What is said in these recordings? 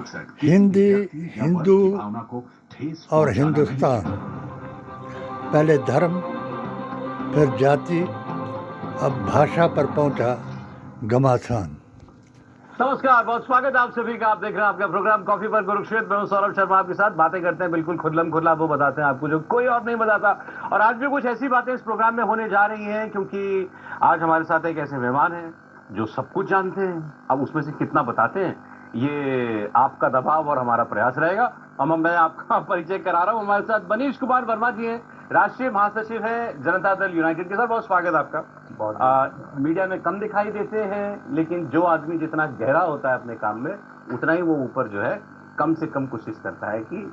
हिंदी, हिंदू और हिंदुस्तान, पहले धर्म, फिर जाति, अब भाषा पर पहुंचा घमासान। नमस्कार, बहुत स्वागत है आप सभी का। आप देख रहे हैं आपका प्रोग्राम कॉफी पर कुरुक्षेत्र। मैं हूं सौरभ शर्मा, आपके साथ बातें करते हैं बिल्कुल खुल्लम खुल्ला। वो बताते हैं आपको जो कोई और नहीं बताता। और आज भी कुछ ऐसी बातें इस प्रोग्राम में होने जा रही हैं, क्योंकि आज हमारे साथ एक ऐसे मेहमान हैं जो सब कुछ जानते हैं। अब उसमें से कितना बताते हैं, ये आपका दबाव और हमारा प्रयास रहेगा। मैं आपका परिचय करा रहा हूँ। हमारे साथ मनीष कुमार वर्मा जी हैं, राष्ट्रीय महासचिव है जनता दल यूनाइटेड के। सर, बहुत स्वागत है आपका। मीडिया में कम दिखाई देते हैं, लेकिन जो आदमी जितना गहरा होता है अपने काम में, उतना ही वो ऊपर जो है कम से कम कोशिश करता है कि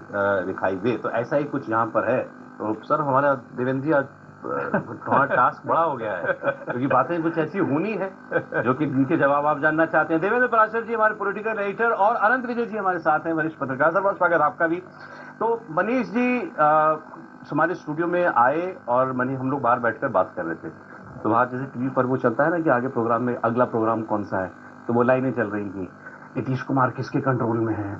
दिखाई दे। तो ऐसा ही कुछ यहाँ पर है। तो सर, हमारा देवेंद्र जी, आज थोड़ा टास्क बड़ा हो गया है, क्योंकि बातें कुछ ऐसी होनी है जो कि जिनके जवाब आप जानना चाहते हैं। देवेंद्र पराशर जी हमारे पॉलिटिकल एडिटर, और अनंत विजय जी हमारे साथ हैं, वरिष्ठ पत्रकार। सर, बहुत स्वागत आपका भी। तो मनीष जी हमारे स्टूडियो में आए और हम लोग बाहर बैठकर बात कर रहे थे। तो वहाँ जैसे टीवी पर वो चलता है ना कि आगे प्रोग्राम में अगला प्रोग्राम कौन सा है, तो वो लाइनें चल रही थी। नीतीश कुमार किसके कंट्रोल में है,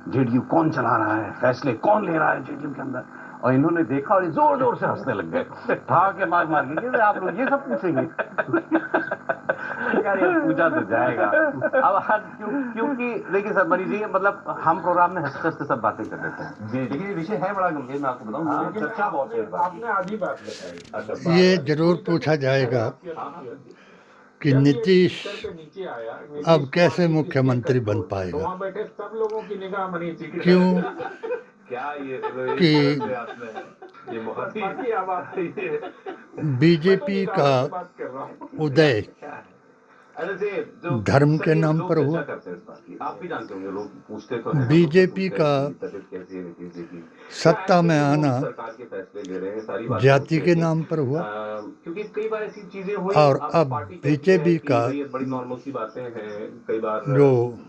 जेडीयू कौन चला रहा है, फैसले कौन ले रहा है जेडीयू के अंदर। और इन्होंने देखा और जोर जोर से हंसने लग गए, ठाक के मार मार के। आप लोग ये सब पूछेंगे यार, ये पूछा तो जाएगा। अब आज क्योंकि देखिए सर, मनीष जी, मतलब हम प्रोग्राम में हंसते हंसते सब बातें कर लेते हैं जी, लेकिन ये विषय है बड़ा गंभीर। मैं आपको बताऊं, चर्चा बहुत है। आपने आधी बात बताई। ये जरूर पूछा जाएगा कि नीतीश अब कैसे मुख्यमंत्री बन पाएगा। वहाँ बैठे सब लोगों की निगाह मनीष जी की क्यों क्या कि ये बीजेपी का उदय धर्म के नाम पर हुआ। आप भी जानते होंगे, लोग पूछते तो हैं। बीजेपी का सत्ता में आना जाति के नाम पर हुआ, क्योंकि कई बार ऐसी चीजें हुई। और अब बीजेपी का बड़ी नॉर्मल सी बातें हैं, कई बार जो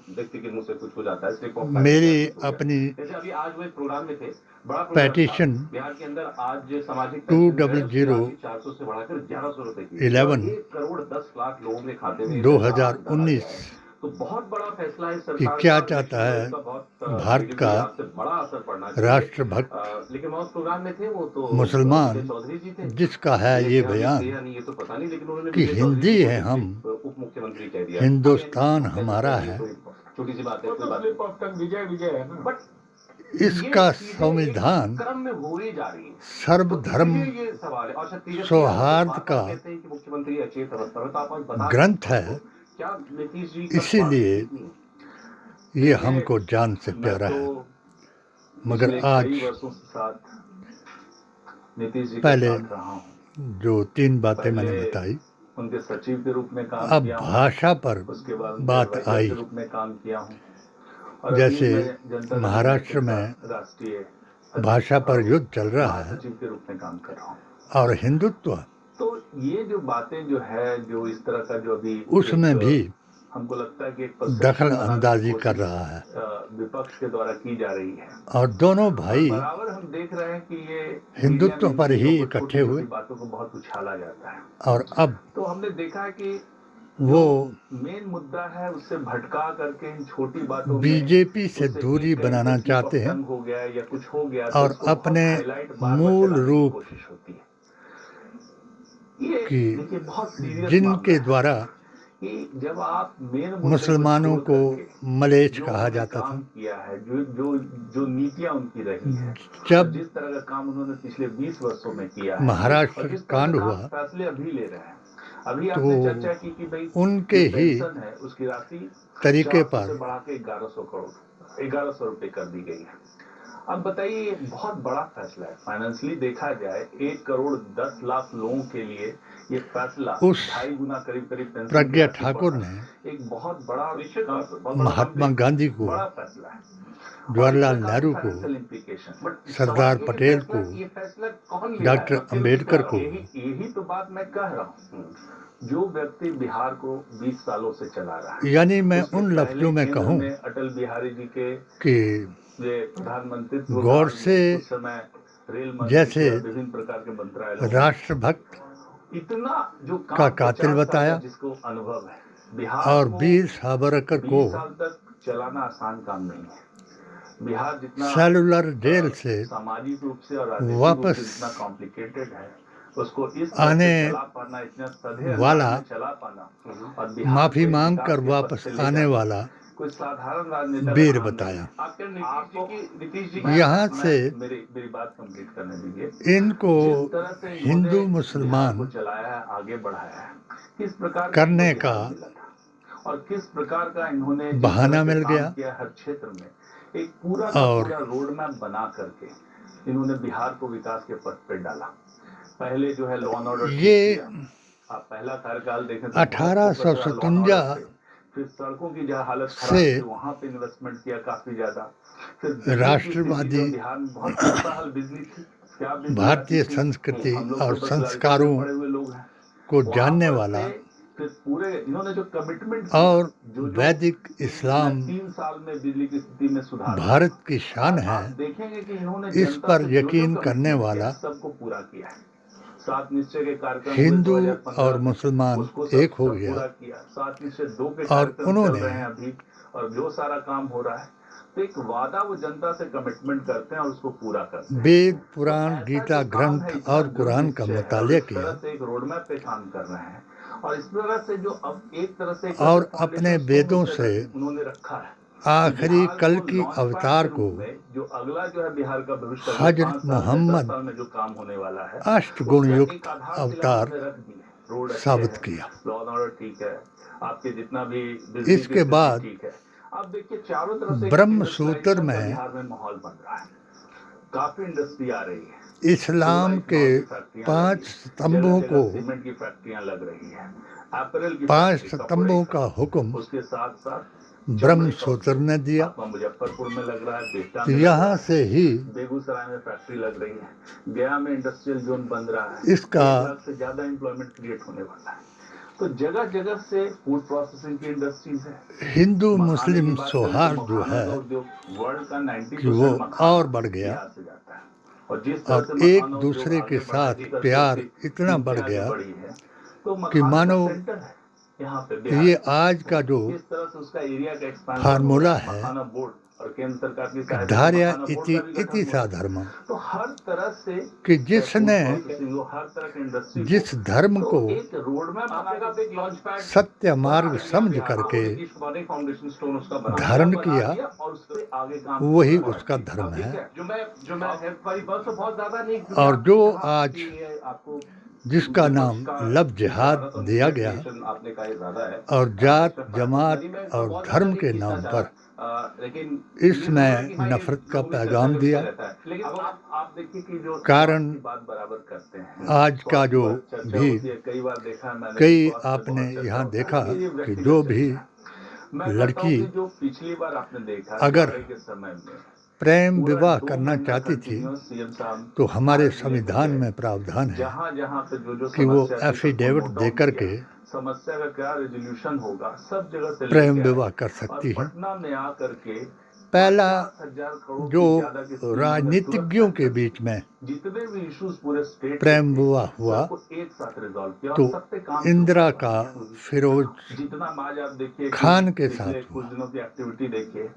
व्यक्ति के मुंह से कुछ हो जाता है। मेरी अपनी जैसे अभी आज वो एक प्रोग्राम में थे, बड़ा पेटिशन बिहार के अंदर आज सामाजिक 200 से बढ़ाकर 1100 रुपए की 11 1 करोड़ 10 लाख लोगों के खाते में 2019 तो बहुत बड़ा फैसला है कि सरकार क्या का। चाहता है भारत भारत का बड़ा असर पड़ना चाहिए। राष्ट्रभक्त लेकिन उस प्रोग्राम में थे वो तो मुसलमान, चौधरी जी थे, जिसका है ये बयान ये तो पता नहीं, लेकिन उन्होंने कि हिंदी है हम, उप मुख्यमंत्री कह दिया, हिंदुस्तान हमारा है। छोटी सी बात है, कोई बात नहीं। विजय विजय है ना। बट इसका संविधान क्रम में हो ही जा रही है। सर्वधर्म ये सवाल है। और तेजस्वी सौहार्द यादव का कहते हैं कि मुख्यमंत्री अचेत अवस्था में, तो आप आज बता ग्रंथ है, क्या नीतीश जी का इसीलिए ये हमको जान से प्यारा है। मगर आज नीतीश जी पहले के साथ रहा हूं। जो 3 बातें मैंने बताई, उनके सचिव के रूप में काम अब किया हूं। भाषा पर उसके बाद बात advisor आई। के रूप में काम किया हूं। और जैसे अभी मैं जनता दल महाराष्ट्र में राष्ट्रीय भाषा पर युद्ध चल रहा है सचिव के रूप में काम कर रहा हूं। और हिंदुत्व, तो ये जो बातें जो है, जो इस तरह का जो अभी उसमें भी हमको लगता है कि एक दखल अंदाजी कर रहा है विपक्ष के द्वारा की जा रही है। और दोनों भाई बराबर हम देख रहे हैं कि ये हिंदुत्व पर ही इकट्ठे हुए, बातों को बहुत उछाला जाता है। और अब तो हमने देखा है कि वो मेन मुद्दा है उससे भटका करके इन छोटी बातों बीजेपी से दूरी बनाना चाहते हैं हो गया या कुछ हो गया, और अपने मूल रूप कोशिश होती है। ये कि देखिए बहुत सीरियस जिनके द्वारा कि जब आप मेन मुसलमानों को मलेच्छ कहा जाता था, किया है, जो नीतियां उनकी रही हैं, जब जिस तरह का काम उन्होंने पिछले 20 वर्षों में किया है, महाराष्ट्र कांड हुआ, फैसले अभी ले रहे हैं। अभी तो आपने चर्चा की कि भाई उनके ही है उसकी राशि तरीके पर बढ़ा के 1100 रुपए कर दी गई है। अब बताइए, ये बहुत बड़ा फैसला है। फाइनेंशियली देखा जाए 1 करोड़ 10 लाख लोगों के लिए ये फैसला उस 2.5 गुना करीब प्रज्ञा ठाकुर ने एक बहुत बड़ा महात्मा गांधी को, बड़ा फैसला है, जवाहरलाल नेहरू को, सरदार पटेल को, डॉक्टर अंबेडकर को, यही तो बात मैं कह रहा हूँ। जो व्यक्ति बिहार को 20 सालों से चला रहा है, यानी मैं उन लफ्जों में कहूँ अटल बिहारी जी के कि प्रधानमंत्री गौर से जैसे विभिन्न प्रकार के मंत्रालय राष्ट्रभक्त इतना जो का कातिल बताया, जिसको अनुभव है, और वीर सावरकर को चलाना आसान काम नहीं है। बिहार जितना सेलुलर जेल से सामाजिक रूप से और राजनीतिक रूप वापस से जितना कॉम्प्लिकेटेड है, उसको इस आने तरह से चला पाना, इतना सधे वाला, अंदाज में चला पाना और बिहार माफी को एक मांग विकास कर के पथ वापस से ले आने जाना वाला कोई साधारण राजनेता का वीर काम नहीं बताया। है। आपके नीतीश जी की यहाँ से मेरी बात कंप्लीट करने दीजिए। इनको जिस तरह से इन्होंने हिंदू बिहार मुसलमान को चलाया है, आगे बढ़ाया है, किस प्रकार करने इनको का बिहार मिला था और किस प्रकार का इन्होंने जिस बहाना तरह से मिल काम गया किया हर क्षेत्र में, एक पूरा का और पूरा रोड मैप बना करके इन्होंने बिहार को विकास के पथ पे डाला। पहले जो है लॉ एंड ऑर्डर, ये आप पहला कार्यकाल देखें तो 1857 फिर सड़कों की जहाँ हालत खराब से थी वहां पे इन्वेस्टमेंट किया काफी ज्यादा। फिर बिजली की राष्ट्रवादी स्थिति जो बिहार में बहुत खुशहाल बिजली थी, क्या बिजली भारतीय आती थी? संस्कृति हम लोग और तो बस लालटेन में संस्कारों पड़े हुए लोग हैं। को वहां जानने पर वाला से फिर पूरे इन्होंने जो कमिटमेंट और जो वैदिक इस्लाम 3 साल में बिजली की स्थिति में सुधार, भारत की शान है, आप देखेंगे कि इन्होंने इस जनता पर से जो यकीन जो करने commitment वाला किया, सबको पूरा किया है। 7 निश्चय के कार्यक्रम हुए हिंदू 2015 और में, मुसलमान उसको एक हो सब गया पूरा किया। 7 निश्चय 2 के और कार्यक्रम चल उन्होंने रहे हैं अभी, और जो सारा काम हो रहा है, तो एक वादा वो जनता से कमिटमेंट करते हैं और उसको पूरा करते हैं। वेद पुराण तो गीता ऐसा जो काम है, ग्रंथ इतना और दृढ़ कुरान का निश्चय है, मुतालिया और इस तरह किया से एक रोड मैप पे काम कर रहे हैं और इस तरह से जो अब एक तरह से और अपने वेदों से उन्होंने रखा है आखिरी बिहार कल को की लॉन्च अवतार पैड के को रूप में जो अगला जो है बिहार का भविष्य अगले हजरत 5 साल में, 10 मोहम्मद साल में जो काम होने वाला है, अष्टगुण उसका युक्त एक आधारशिला अवतार उन्होंने रख दी है। रोड अच्छे साबित हैं, किया। लॉ एंड ऑर्डर ठीक है, आपके जितना भी बिजली की इसके स्थिति बाद ठीक है। अब देखिए चारों तरफ से ब्रह्म इंडस्ट्रियलाइजेशन सूत्र का में बिहार में माहौल बन रहा है, काफी इंडस्ट्री आ रही है, इस्लाम के 5 स्तंभों को, सीमेंट की फैक्ट्रियां लग रही है, अपैरल की 5 फैक्ट्री, स्तंभों कपड़े का हुक्म उसके साथ साथ ब्रह्म सूत्र ने दिया। आपका मुजफ्फरपुर में लग रहा है, बेटा तो में लग यहाँ रहा है, से ही बेगूसराय में फैक्ट्री लग रही है, गया में इंडस्ट्रियल जोन बन रहा है, इसका 1 लाख से ज्यादा एम्प्लॉयमेंट क्रिएट होने वाला है। तो जगह जगह से फूड प्रोसेसिंग की इंडस्ट्रीज है। हिंदू मखाने मुस्लिम की बात करें तो सौहार्द जो मखानों है का उद्योग वर्ल्ड का 90% कि वो मखाना और बढ़ गया बिहार से जाता है। और जिस तरह और से एक मखाना दूसरे उद्योग के आगे साथ बढ़ा, प्यार उसकी इतना कीमतें बढ़ आगे गया बढ़ी है, तो कि मखाना मानो का सेंटर है यहाँ पे बिहार ये में। आज का जो जिस तरह से उसका एरिया का एक्सपेंशन फार्मूला हो रहा है, मखाना बोर्ड और केंद्र सरकार की सहायता से धार्या मखाना बोर्ड इति का भी गठन इति हो रहा है। साधर्मम, तो हर तरह से कि जिसने हर तरह के इंडस्ट्री जिस धर्म को एक रोड मैप बनाएगा, एक लॉन्च पैड सत्य मार्ग समझ करके नीतीश कुमार ने फाउंडेशन स्टोन उसका बना धारण बना किया, दिया और उससे आगे काम वही हुआ। उसका धर्म अब ठीक है। जो मैं हमारी बात तो बहुत ज्यादा नहीं, और जो आज आपको जिसका नाम लव जिहाद दिया गया आपने कहा ये ज्यादा है और जात जमात और धर्म के नाम पर लेकिन इसमें नफरत का पैगाम दिया। लेकिन आप देखिए कि जो कारण बात बराबर करते हैं, आज का जो भी कई बार देखा है मैंने, कई आपने यहाँ देखा कि जो भी लड़की जो पिछली बार आपने देखा अगर के समय में प्रेम विवाह करना चाहती थी तो हमारे संविधान में प्रावधान है कि वो एफिडेविट दे करके समस्या का क्या रेजोल्यूशन होगा, सब जगह से प्रेम विवाह कर सकती है। पटना में आकर के पहला 50,000 करोड़ जो से ज्यादा की स्कीम राजनीतिज्ञों के बीच में जितने भी इश्यूज पूरे स्टेट प्रेम विवाह हुआ एक साथ रिजॉल्व किया तो और सब पे काम इंदिरा का फिरोज जितना आज आप देखिए खान के पिछले साथ कुछ हुआ, दिनों की एक्टिविटी देखिए,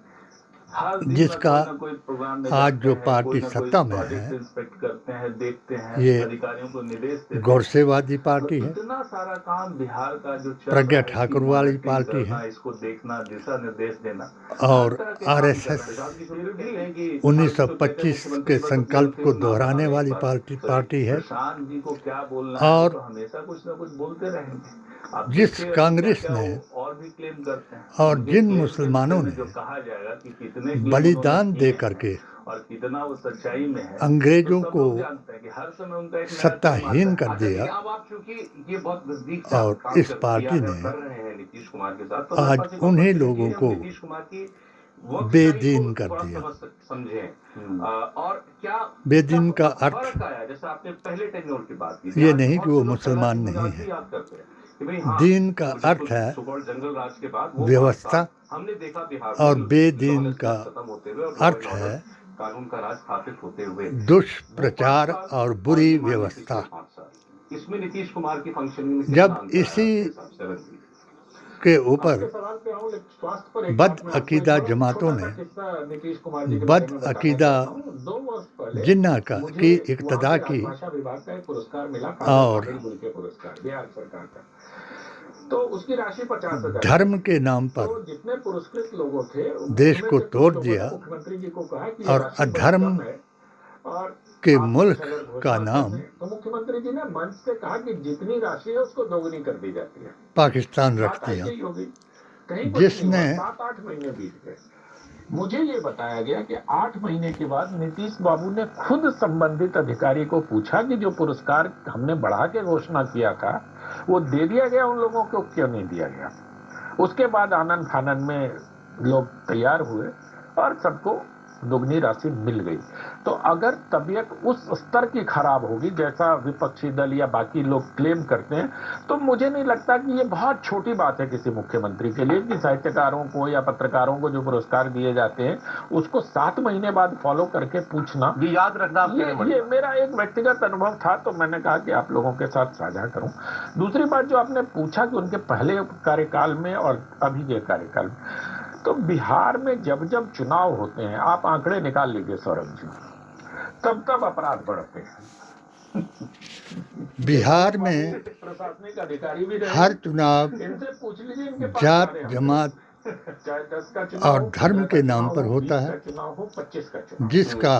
हर दिन जिसका कोई ना कोई प्रोग्राम में आज जाते जो हैं, पार्टी कोई ना कोई सत्ता में प्रोजेक्ट है, इंस्पेक्ट करते हैं, देखते हैं, ये अधिकारियों को निर्देश देते हैं। गौरसेवादी पार्टी है, इतना सारा काम बिहार का जो चल प्रज्ञा रहा है, ठाकुर इसकी वाली मॉनिटरिंग पार्टी करना, है इसको देखना, दिशा निर्देश देना और हर तरह के काम आरएसएस चल रहे हैं। फिर भी है कि 1925 के संकल्प को दोहराने वाली पार्टी है। प्रशांत जी को क्या बोलना और है, तो हमेशा कुछ ना कुछ बोलते रहेंगे। अब जिस देखिए कांग्रेस क्या ने वो और भी क्लेम करते हैं, और उनके जिन क्लेम मुसलमानों में ने जो कहा जाएगा कि कितने क्लेम बलिदान उन्होंने दे किए करके हैं और कितना वो सच्चाई में है, अंग्रेजों तो सब को लोग जानते हैं कि हर समय उनका एक नया सत्ताहीन क्लेम कर आता है। दिया। अच्छा, अब आप चूंकि ये बहुत नजदीक से और आप काम इस पार्टी ने कर रहे हैं नीतीश कुमार के साथ, तो आज मेरे पास एक उन्हीं opportunity लोगों है, हम को नीतीश कुमार की work बेदीन style को कर थोड़ा दिया। समझें और क्या बेदीन का फर्क अर्थ आया, जैसे आपने पहले टेन्योर की बात की, ये आज नहीं बहुत कि वो से लोग मुसलमान शिवराज नहीं सिंह है। याद करते हैं कि भाई हाँ, दीन का बिल्कुल अर्थ है सुपौल जंगल राज के बाद वो व्यवस्था, हमने देखा बिहार और में बेदीन lawlessness का खत्म होते हुए और अर्थ law and है order, कानून का राज स्थापित होते हुए दुष्प्रचार और बुरी और व्यवस्था। इसमें नीतीश कुमार की फंक्शनिंग जब इसी के ऊपर आपके सवाल पे आऊं, लेकिन स्वास्थ्य पर एक बद बात मैं आपको अकीदा एक जमातों छोटा सा ने किस्सा नीतीश कुमार जी के बद बारे में बताना अकीदा चाहता हूं। 2 वर्ष पहले जिन्ना का मुझे की वहाँ इक्तदा के की राजभाषा विभाग का एक पुरस्कार मिला, और कामिल गुल के पुरस्कार, बिहार सरकार का। तो उसकी राशि 50,000 धर्म के नाम तो पर जितने पुरस्कृत लोगों थे देश उनमें को से कुछ तोड़ लोगों दिया ने मुख्यमंत्री जी को कहा कि ये और राशि बड़ी अधर्म कम है और के आप मुल्क कुछ अगर का घोषणा कर नाम दें। तो मुख्यमंत्री जी ने मंच से कहा कि जितनी राशि है उसको दोगुनी कर दी जाती है। पाकिस्तान रख बात दिया, ऐसी ही होगी, कहीं कुछ नहीं जिसने हुआ। 7-8 महीने बीत गए। मुझे ये बताया गया कि 8 महीने के बाद नीतीश बाबू ने खुद संबंधित अधिकारी को पूछा कि जो पुरस्कार हमने बढ़ा के घोषणा किया था वो दे दिया गया, उन लोगों को क्यों नहीं दिया गया। उसके बाद आनंद फानन में लोग तैयार हुए और सबको दुगनी राशि मिल गई। तो अगर तबीयत उस स्तर की खराब होगी जैसा विपक्षी दल या बाकी लोग क्लेम करते हैं, तो मुझे नहीं लगता कि ये बहुत छोटी बात है किसी मुख्यमंत्री के लिए कि साहित्यकारों को या पत्रकारों को जो पुरस्कार दिए जाते हैं उसको 7 महीने बाद फॉलो करके पूछना। ये याद रखना आपके लिए बड़ी ये बात। मेरा एक व्यक्तिगत अनुभव था, तो मैंने कहा कि आप लोगों के साथ साझा करूं। दूसरी बात जो आपने पूछा कि उनके पहले कार्यकाल में और अभी के कार्यकाल में, तो बिहार में जब जब चुनाव होते हैं, आप आंकड़े निकाल लीजिए सौरभ जी, तब तब अपराध बढ़ते हैं। बिहार में प्रशासनिक अधिकारी भी रहे, हर चुनाव इनसे पूछ लीजिए, इनके पास जात सारे जमात चाहे 10 का चुनाव और हो, धर्म 15 के का नाम चुनाव पर हो, होता 20 है, का चुनाव हो, 25 का चुनाव, जिसका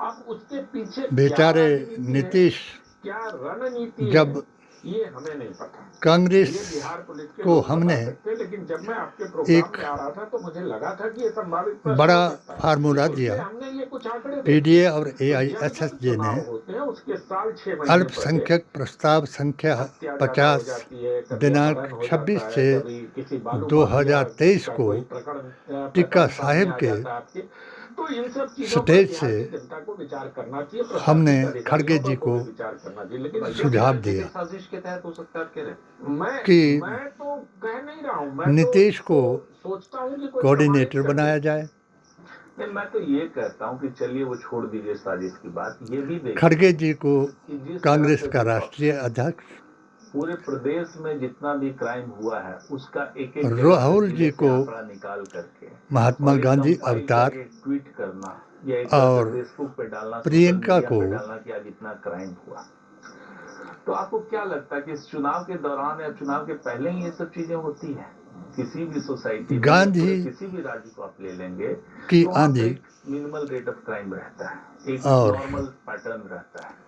आप उसके पीछे बेचारे क्या राजनीति है, नीतीश क्या रणनीति जब है, ये हमें नहीं पता। कांग्रेस ये बिहार पुलिस के को लोग बता हमने सकते हैं, लेकिन जब मैं आपके प्रोग्राम एक में आ रहा था तो मुझे लगा था कि ये संभावित प्रश्न बड़ा हो सकता है। फार्मूला इसलिए दिया। हमने ये कुछ आंकड़े देखे। पीडीए और तो जब एआईएसएसजे ने चुनाव होते हैं उसके साल 6 महीने पहले अल्पसंख्यक प्रस्ताव संख्या हत्या ज्यादा हो 50 जाती है, कभी दिनांक अपहरण हो 26 जाता है, से कभी किसी बालू 2023 माफिया का को कोई प्रकरण टिक्का सामने साहिब आ के जाता है आपके। तो इन सब चीजों पर स्टेज बिहार से की जनता को विचार करना चाहिए, हमने प्रशासनिक खड़गे अधिकारियों जी को को भी विचार करना चाहिए। लेकिन सुझाव दिया साजिश के तहत हो सकता है कह रहे मैं कि तो कह नहीं रहा हूँ, मैं नीतीश को सोचता हूँ कि कोई कोऑर्डिनेटर प्रमाणित बनाया करके। जाए। नहीं, मैं तो ये कहता हूँ कि चलिए वो छोड़ दीजिए साजिश की बात, ये भी देखिए खड़गे जी को कि जिस कांग्रेस तरह से का विपक्ष राष्ट्रीय अध्यक्ष, पूरे प्रदेश में जितना भी क्राइम हुआ है उसका एक एक राहुल जी को निकाल करके महात्मा और एक गांधी कंपाइल अवतार करके ट्वीट करना या एक और फेसबुक पे डालना, प्रियंका सोशल मीडिया को पे डालना कि आज इतना क्राइम हुआ। तो आपको क्या लगता है कि इस चुनाव के दौरान या चुनाव के पहले ही ये सब चीजें होती है? किसी भी सोसाइटी में, गांधी किसी भी राज्य को आप ले लेंगे की तो वहाँ पे आंधी एक मिनिमल रेट ऑफ क्राइम रहता है, एक और नॉर्मल पैटर्न रहता है।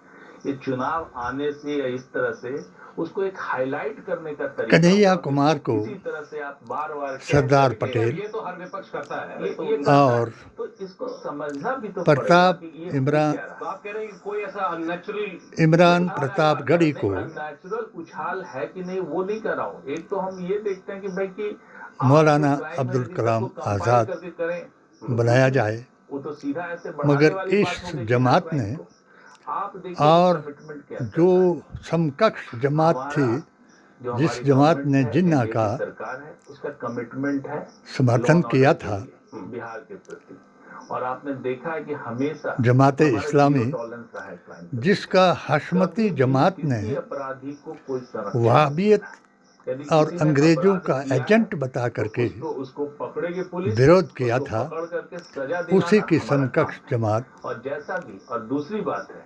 ये चुनाव आने से या इस तरह से उसको एक हाईलाइट करने का तरीका, कन्हैया कुमार को किसी तरह से आप बार-बार सरदार पटेल ये तो हर विपक्ष करता है। ये करता और है। तो इसको समझना भी तो प्रताप पड़ेगा कि ये इमरान क्या रहा। तो आप कह रहे हैं कि कोई ऐसा अननेचुरल इमरान प्रतापगढ़ी को नेचुरल उछाल है कि नहीं वो नहीं कर रहा हूँ। एक तो हम ये देखते हैं कि भाई कि मौलाना अब्दुल कलाम आज़ाद बनाया जाए, वो तो सीधा ऐसे बढ़ाने मगर वाली इस बात हो गई कि जमात हर ने क्राइम को। आप देखिए और कमिटमेंट क्या जो करता है। समकक्ष जमात थी, जो जिस हमारी जमात गवर्नमेंट ने है, जिन्ना एनडीए की का सरकार है, उसका कमिटमेंट है समर्थन लॉ एंड किया ऑर्डर के था, लिए, बिहार के प्रति। और आपने देखा है कि हमेशा जमाते हमारा इस्लामी, जीरो टॉलरेंस रहा है क्राइम पे। जिसका हशमती जमात ने किसी अपराधी को कोई संरक्षण वहाबियत यदि और किसी ने अंग्रेजों अपराध का किया है, एजेंट बता तो करके उसको पकड़ेगी पुलिस, विरोध किया उसको था, पकड़ करके सजा दिलाना उसी की हमारा काम समकक्ष है। जमात और जैसा भी, और दूसरी बात है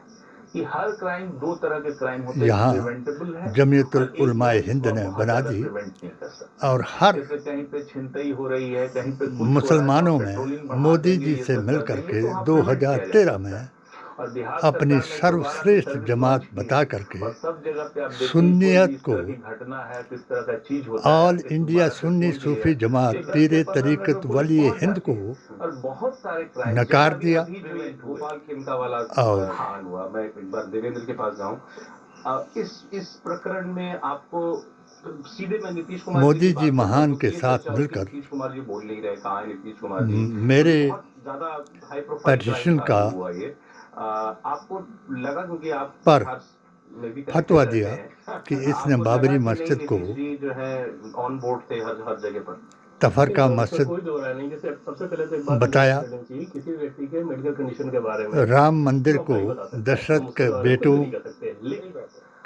कि हर क्राइम, 2 तरह के क्राइम होते हैं, यहाँ प्रिवेंटेबल है जमीयतुल और एक उलमाए जिसको हिंद आप ने बहुत बना ज्यादा दी प्रिवेंट नहीं कर सकते। और हर जैसे कहीं पे छिनतई हो रही है, कहीं पे कुछ मुसलमानों हो रहा है, तो में पेट्रोलिंग बढ़ा मोदी देंगे, जी ये से सब मिल कर देंगे, करके तो वहाँ prevent किया जा 2013 सकता में है। और बिहार अपनी सरकार ने दोबारा से सर्वश्रेष्ठ सर्विस जमात लॉन्च की बता है। करके और सब जगह पे आप देखिए, सुन्नियत कोई भी इस को तरह की घटना है, किस तरह का चीज होता है, ऑल आपके इंडिया दोबारा से सुन्नी खोज सूफी लिया। जमात ये 10 पीर से 15 मिनट तरीकत में पुलिस वली पहुंच हिंद जाती को है। और बहुत सारे क्राइम नकार दिया अभी जो ये भोपाल खेमका वाला और कांड हुआ, मैं एक बार देवेंद्र के पास जाऊं, इस प्रकरण में आपको सीधे मैं नीतीश कुमार मोदी की जी बात कर रहा हूं, महान क्योंकि के ये साथ चर्चा होती है, मिलकर नीतीश कुमार जी बोल नहीं रहे, कहाँ है नीतीश कुमार जी, मेरे बहुत ज्यादा हाई प्रोफाइल पेटिशन का हुआ ये। आपको लगा, क्योंकि आप पर बिहार में भी फतवा connected दिया रहते हैं, कि इसने आपको लगा बाबरी कि नहीं, मस्जिद को नीतीश जी जो है ऑन बोर्ड थे हर जगह पर? तफरका मस्जिद कोई दो राय नहीं। जैसे सबसे पहले तो एक बात बताया, करनी चाहिए, किसी व्यक्ति के मेडिकल कंडीशन के बारे में राम मंदिर हम को नहीं बता सकते, दशरथ हम के उसके बारे में कुछ बेटों नहीं कर सकते। लेकिन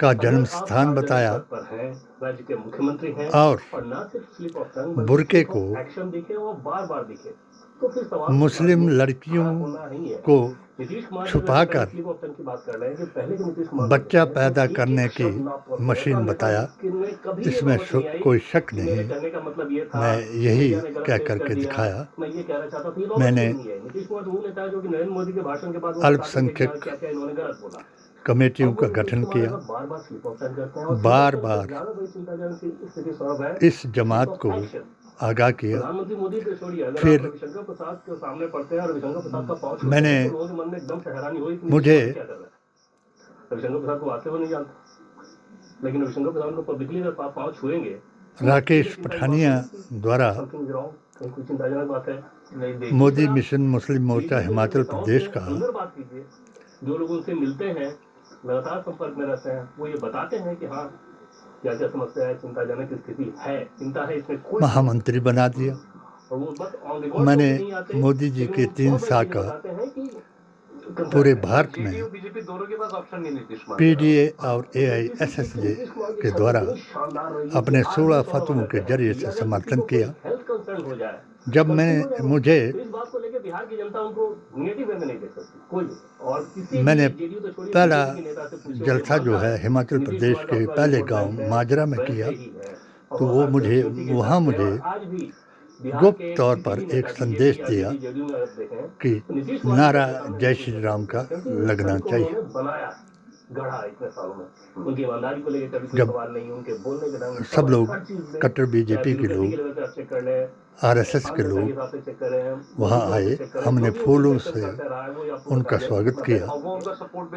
का जन्म स्थान बताया पर है, राज्य के मुख्यमंत्री हैं और और ना सिर्फ स्लिप ऑफ टंग बुर्के को एक्शन दिखे वो बार-बार दिखे तो फिर सवाल मुस्लिम लड़कियों को छुपाकर बच्चा पैदा करने की मशीन बताया। इसमें कोई शक नहीं, मैं यही कह करके दिखाया। मैंने अल्पसंख्यक कमेटियों का गठन किया, बार बार इस जमात को आगाह किया। फिर मैंने मुझे राकेश पठानिया द्वारा मोदी मिशन मुस्लिम मोर्चा हिमाचल प्रदेश का जो लोग उनसे मिलते हैं, लगातार संपर्क में रहते हैं, वो ये बताते हैं कि हाँ क्या क्या समस्या है, चिंताजनक स्थिति है, चिंता है, इसमें कोई महामंत्री बना दिया। मैंने मोदी जी के 3 साल का पूरे भारत में पीडीए और एआईएसएसजे के द्वारा अपने 16 फतवों के जरिए से समर्थन किया। जब मुझे मैंने पहला जलसा जो है हिमाचल प्रदेश के पहले गांव माजरा में किया, तो वो मुझे गुप्त तौर पर एक संदेश दिया कि नारा जय श्री राम का लगना चाहिए। जब सब लोग कट्टर बीजेपी के लोग, आरएसएस के लोग वहाँ आए, हमने फूलों से उनका स्वागत किया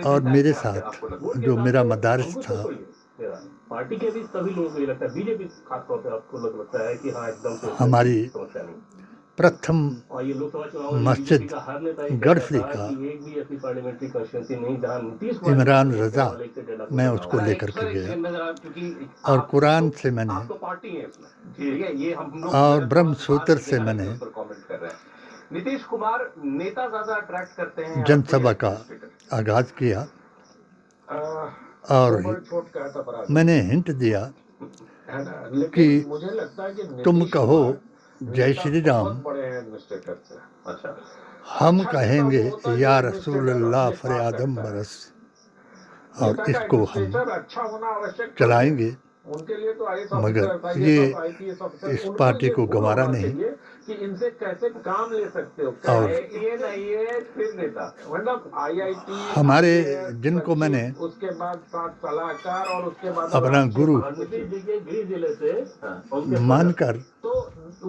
और मेरे साथ जो मेरा मदारिस था, पार्टी के भी सभी लोगों को ये लगता है, बीजेपी खासतौर पे आपको लगता है कि हाँ एकदम से हमारी प्रथम मस्जिद गढ़फली का इमरान रजा, मैं उसको लेकर के गया और कुरान से मैंने और ब्रह्म सूत्र से मैंने नीतीश कुमार नेता ज्यादा अट्रैक्ट करते हैं जनसभा का आगाज किया और मैंने हिंट दिया कि तुम कहो जय श्री राम, हम कहेंगे या रसूल अल्लाह फरियादम बरस, और इसको हम चलाएंगे। मगर ये इस पार्टी को गंवारा नहीं कि इनसे कैसे काम ले सकते हो, और मतलब आईआईटी हमारे जिनको मैंने उसके बाद 7 सलाहकार और उसके बाद अपना गुरु मानकर, तो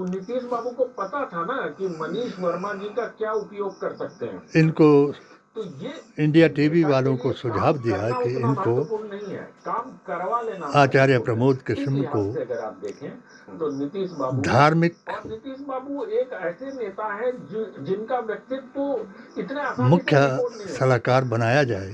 नीतीश बाबू को पता था ना कि मनीष वर्मा जी का क्या उपयोग कर सकते हैं। इनको तो ये इंडिया टीवी वालों को सुझाव दिया कि इनको नहीं है, काम करवा लेना। आचार्य प्रमोद कृष्ण को अगर आप देखें तो नीतीश बाबू धार्मिक और नीतीश बाबू एक ऐसे नेता है जिनका व्यक्तित्व इतने आसानी मुख्य से रिपोर्ट नहीं है। सलाहकार बनाया जाए,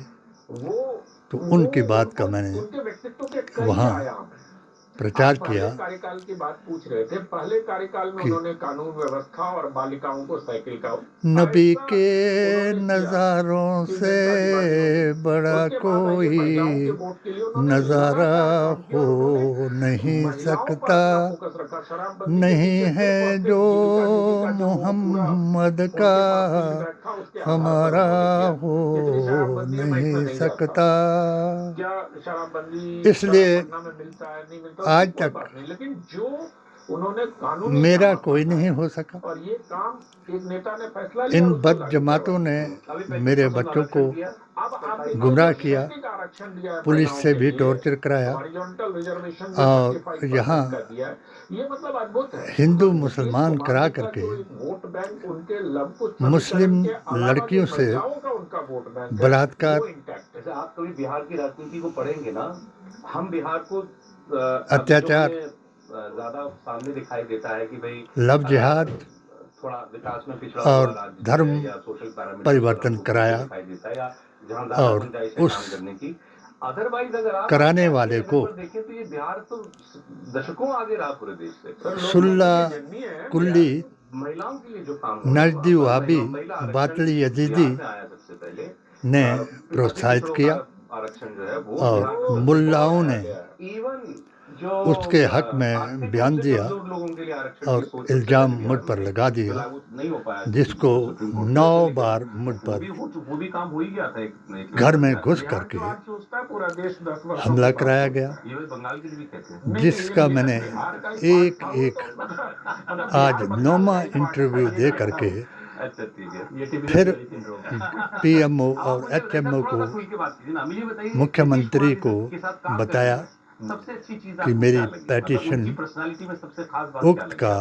तो उनकी बात का मैंने उनके व्यक्तित्व के कई वहाँ आयाम हैं। प्रचार आप किया। पहले कार्यकाल की बात पूछ रहे थे, पहले कार्यकाल में उन्होंने कानून व्यवस्था और बालिकाओं को साइकिल का नबी के नज़ारों से बड़ा कोई नज़ारा हो नहीं सकता, नहीं है जो मोहम्मद का हमारा हो नहीं सकता। इसलिए आज तक लेकिन जो उन्होंने कानून मेरा कोई नहीं हो सका। और ये काम एक नेता ने फैसला लिया, इन बद जमातों ने मेरे बच्चों को गुमराह किया, पुलिस से भी टॉर्चर कराया और यहाँ ये मतलब अद्भुत है। हिंदू मुसलमान करा करके वोट बैंक उनके लव मुस्लिम लड़कियों से बलात्कार, जैसे आप कभी बिहार की राजनीति को पढ़ेंगे ना, हम बिहार को अत्याचार, ज्यादा सामने दिखाई देता है कि भाई लव जिहाद थोड़ा विकास में पिछड़ा और हुआ राज्य धर्म है या सोशल पैरामीटर परिवर्तन कराया दिखाई देता है, या जहां ज्यादा और गुंजाइश है उस काम करने की। अदरवाइज अगर आप कराने वाले को देखें तो ये बिहार तो दशकों आगे रहा पूरे देश से। सुल्ला कुल्ली, महिलाओं के लिए जो काम नजदी वाबी, बातली यजीदी सबसे पहले ने प्रोत्साहित किया। आरक्षण जो है वो और मुल्लाओं ने इवन जो उसके हक में आर्थिक बयान रूप से दिया कमजोर लोगों के लिए आरक्षण और की सोच इल्ज़ाम बिहार मुझ में पर लगा दिया, लागू नहीं हो पाया, जिसको सुप्रीम कोर्ट ने 9 लेकिन बार मुझ वो पर भी वो भी काम हो ही गया था एक घर में बिहार घुस बिहार करके जो आज सोचता है पूरा देश 10 वर्षों हमला के बाद कराया सोचता गया, है। ये बंगाल के लिए भी कहते हैं। जिसका ये मैंने बिहार का एक 5 साल एक तो मतलब आज बिहार बंगाल 9वां का ही part इंटरव्यू था, दे ये करके अच्छा ठीक है। ये टिपिकल फिर दिल्ली सिंड्रोम। पीएमओ आप और मुझे बताइए, एचएमओ थोड़ा को सा खुल के बात कीजिए ना। मुझे बताइए, मुख्यमंत्री नीतीश को कुमार के साथ काम बताया करने में सबसे अच्छी चीज कि आपको मेरी क्या लगी? मतलब पेटिशन उनकी पर्सनालिटी में सबसे खास बात क्या उक्त लगी का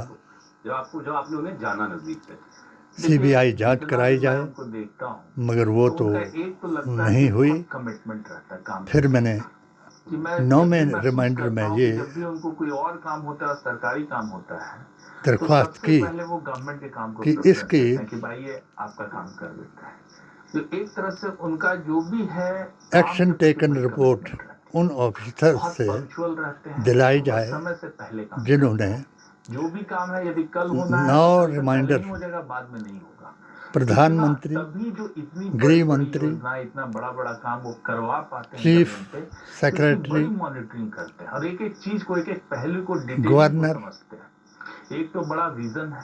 आपको जब आपने उन्हें जाना नजदीक से? सीबीआई जांच जितना कराई भी मैं जाए, उनको देखता हूँ, मगर वो तो उनका एक तो लगता है नहीं कि हुई। बहुत कमिटमेंट रहता है काम फिर करने मैंने का। कि मैं 9वें जब भी महसूस रिमाइंडर करता में हूँ ये कि जब भी उनको कोई और काम होता है, सरकारी काम होता है, तो दरख्वास्त सबसे की पहले वो गवर्नमेंट के काम को कि प्रेफरेंस इसकी देते हैं कि भाई ये आपका काम कर देता है। तो एक तरह से उनका जो भी है काम एक्शन के प्रति टेकन बड़ी रिपोर्ट commitment रहती है। उन ऑफिसर्स बहुत से पंक्चुअल रहते हैं दिलाई और जाए समय से पहले काम जिन्होंने करते हैं। जो भी काम है, यदि कल होना है 9 तो कल से रिमाइंडर पहले ही हो जाएगा, बाद में नहीं होगा। प्रधानमंत्री, तभी जो इतनी गृह बड़ी मंत्री, योजना, इतना बड़ा बड़ा काम वो करवा पाते हैं चीफ जमीन पे, सेक्रेटरी, बड़ी मॉनिटरिंग करते हैं और एक एक चीज को, एक एक पहलू को डिटेल गवर्नर, समझते हैं। एक तो बड़ा विजन है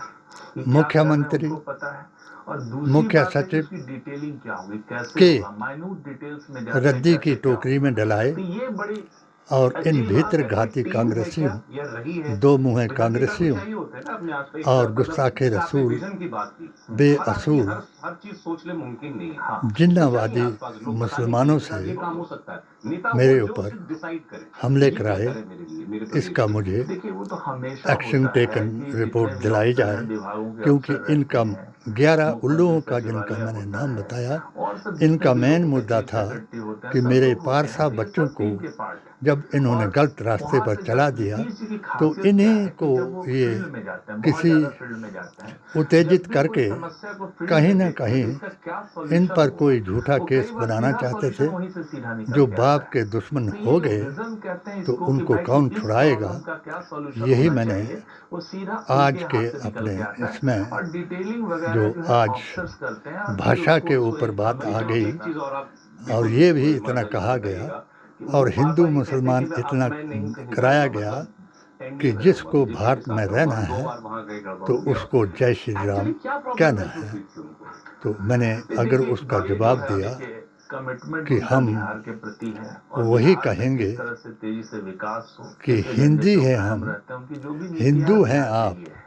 कि क्या मुख्यमंत्री, करना है, उनको पता है, और दूसरी मुख्य बात है कि सचिव उसकी डिटेलिंग क्या होगी, कैसे के होगा, माइन्यूट डिटेल्स में जाते हैं, रद्दी की कैसे क्या टोकरी में होगा। डलाए तो ये बड़ी और इन अच्छी बात भीतर है। घाती कोई टीम है कांग्रेसियों, क्या, या रही है? दो मुँहे विजन भी कांग्रेसियों चाहिए होता है ना अपने आप पे। और मतलब गुस्ताखे जैसे आपने रसूल, विजन की बात की, हर आदमी बेअसूल हर चीज सोच ले मुमकिन नहीं है। हाँ, जिन्नावादी तो चाहिए आसपास लोग, मुसलमानों बताने के लिए से ये काम हो सकता है। नेता मेरे वो जो ऊपर उचित डिसाइड करे, हमले ये क्या कराए, करे मेरे लिए, मेरे प्रति। इसका मुझे देखिए वो तो हमेशा एक्शन होता है टेकन कि रिपोर्ट जितने भी दिलाई अफसर जाए, हैं, विभागों के क्योंकि अफसर रहते इनका हैं, 11 उल्लुओं मुख्यमंत्री का जिनका सचिवालय मैंने होता नाम है, बताया, और सब इनका जितने भी मेन लोग मुद्दा सचिव था सेक्रेटरी होते हैं, कि सब मेरे लोग होते पारसा हैं, तो ये बच्चों सब को टीम के पार्ट है। जब इन्होंने और गलत रास्ते वहाँ पर से चला जब दिया नीतीश जी की तो खासियत क्या इन्हीं है कि को जब वो ये फील्ड में जाते हैं, बहुत किसी ज्यादा फील्ड में जाते हैं, उत्तेजित जब भी करके कोई समस्या को फील्ड कहीं में न देखते हैं कहीं कि इसका क्या इन सॉल्यूशन पर होगा, कोई झूठा वो केस कई बार बनाना सीधा चाहते सॉल्यूशन थे। वहीं से सीधा निकल जो के बाप आता के है। दुश्मन तो हो ये गए विजन कहते हैं तो इसको कि उनको भाई कौन कि इस छुड़ाएगा, प्रॉब्लम का क्या सॉल्यूशन यही होना मैंने चाहिए, वो सीधा आज उनके के हाथ से निकल अपने के आता है। इसमें और डिटेलिंग वगैरह जो जो है आज ऑफिसर्स करते हैं, और फिर भाषा उसको के उसको ऊपर एक बात आ अमली गई एक चीज और आप और बिल्कुल ये भी इतना ईमानदारी से कहा गया बताइएगा कि वो और बार हिंदू बार ये कहते हैं मुसलमान कि अब इतना मैं नहीं कहीं कराया जाऊंगा, गया मतलब कि एनडीए में जिसको रहूंगा, भारत बीजेपी के में साथ रहना रहूंगा, 2 है बार वहां गए, गड़बड़ तो हो गया। उसको जय श्री राम एक्चुअली क्या प्रॉब्लम कहना महसूस है। हुई थी उनको? तो मैंने अगर देखिए, उसका ये जो जवाब है दिया देखिए, कमिटमेंट कि उनका हम बिहार के प्रति है और वही बिहार में कहेंगे किस तरह से तेजी से विकास हो, कि किस एजेंडे हिंदी पे है कायम हम, रहते हैं, उनकी जो भी नीतियां हिंदू हैं हैं बिहार के आप, लिए है।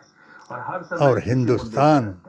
और हर समय और इसी मुद्दे पे हिंदुस्तान रहते हैं।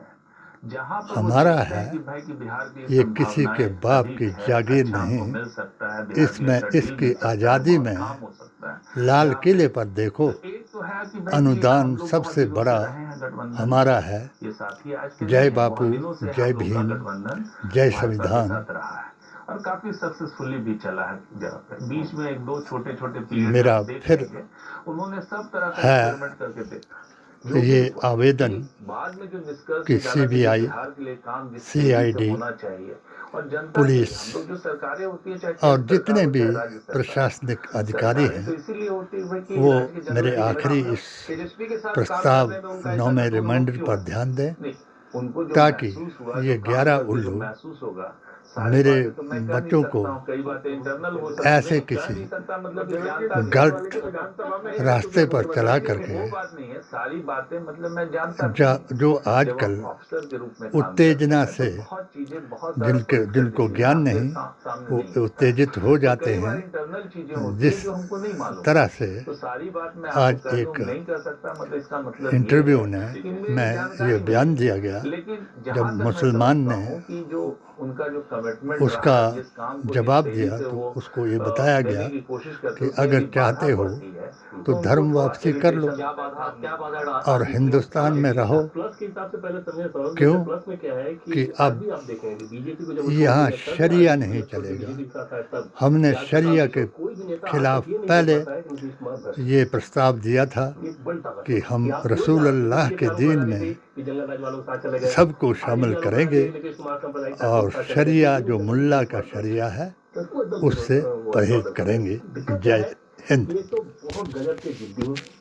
जहाँ पर वो हमारा देखते हैं है, कि भाई कि बिहार की ये किसी के संभावनाएं बाप अधिक की है, जागीर अच्छा हमको नहीं। मिल सकता है, बिहार की इसमें अच्छा डील इसकी मिल सकता है, आज़ादी बहुत में काम हो सकता है। लाल यहाँ किले पे पर देखो, तो एक तो है कि भाई कि अनुदान हम लोग बहुत सबसे दिनों बड़ा से रहे हैं गठबंधन हमारा में। है। ये साथी आज के जय नहीं है, बापू, बहुत दिनों से जय हम लोग का भीम, गठबंधन जय भाजपा के संविधान। साथ रहा है और काफी सक्सेसफुली भी चला है जगह पे। बीच में 1-2 छोटे-छोटे पीरियड मेरा आप देख फिर लेंगे, उन्होंने सब तरह का है एक्सपेरिमेंट करके देखा। तो ये आवेदन बाद में जो निष्कर्ष कि निकाला कि सीबीआई, बिहार के लिए काम जिस तेजी से सीआईडी, होना चाहिए और जनता पुलिस के लिए, हम लोग जो सरकारें होती है, चाहे और केंद्र जितने सरकार हो, भी चाहे राज्य सरकार, प्रशासनिक अधिकारी सरकारें तो हैं इसीलिए होती है भाई कि वो राज्य की मेरे जनता की आखिरी जनता इस तेजस्वी के साथ काम प्रस्ताव करने में उनका ऐसा 9वें कठोर रिमाइंडर क्यों पर है? ध्यान दें नहीं, उनको जो ताकि महसूस हुआ, ये जो काम 11 करके जो उल्लू महसूस होगा, सारी मेरे बातें तो मैं कह नहीं बच्चों को सकता हूँ, कई बातें इंटरनल हो सकती ऐसे हैं, कह किसी नहीं सकता, मतलब कि जानता भी गलत हूँ, विधानसभा में रास्ते पर चला लेकिन करके वो बात नहीं है, सारी बातें मतलब मैं जानता भी हूँ। जो जब आजकल आप ऑफिसर के रूप में काम उत्तेजना करते हैं, से तो बहुत चीजें, बहुत सारा जिनको ज्ञान नहीं सामने वो नहीं होता है। उत्तेजित हो तो जाते कई बार हैं, इंटरनल चीजें होती जिस हैं जो हमको नहीं मालूम। तरह से तो सारी बात मैं आज आपको कह दूं, एक नहीं कर सकता, मतलब इसका मतलब इंटरव्यू ये में है कि मेरी मैं जानकारी ये नहीं बयान है। दिया गया, लेकिन जब जहां तक मैं मुसलमान समझता ने हूं कि जो उनका जो कमिटमेंट उसका रहा है, जिस काम को जवाब जिस तेजी दिया से तो वो उसको ये बताया देने गया की कोशिश करते कि हैं, उसमें अगर यदि बाधा चाहते हो पड़ती है तो उनको धर्म थोड़ा वापसी कर लो irritation क्या बाधा और हिंदुस्तान में रहो। प्लस के हिसाब से पहले समझे सवाल, क्यों? प्लस में क्या है कि आज अब भी आप देखें कि बीजेपी को जब यहाँ छोड़ दिया, शरिया तब नहीं आज चलेगा। बीजेपी के साथ आए तब। हमने आज के शरिया साथ के कोई भी नेता आज खिलाफ तक ये नहीं पहले बोल पाता है कि नीतीश कुमार भ्रष्ट है। ये प्रस्ताव दिया था ये बड़ी ताकत कि है। हम आप कोई रसूल ना अल्लाह ये के आरोप दीन लगा दी में थी कि जंगल राज वालों के साथ चले गए। सबको आज शामिल ये आरोप लगा करेंगे दिया नीतीश कुमार सांप्रदायिक ताकत और के साथ चले गए। शरिया ये जो नहीं मुल्ला नीतीश का कुमार शरिया है तो उसको एकदम उससे वो परहेज स्वागत करेंगे। दिक्कत जय है, हिंद। ये तो बहुत गजब के जिद्दी हूँ।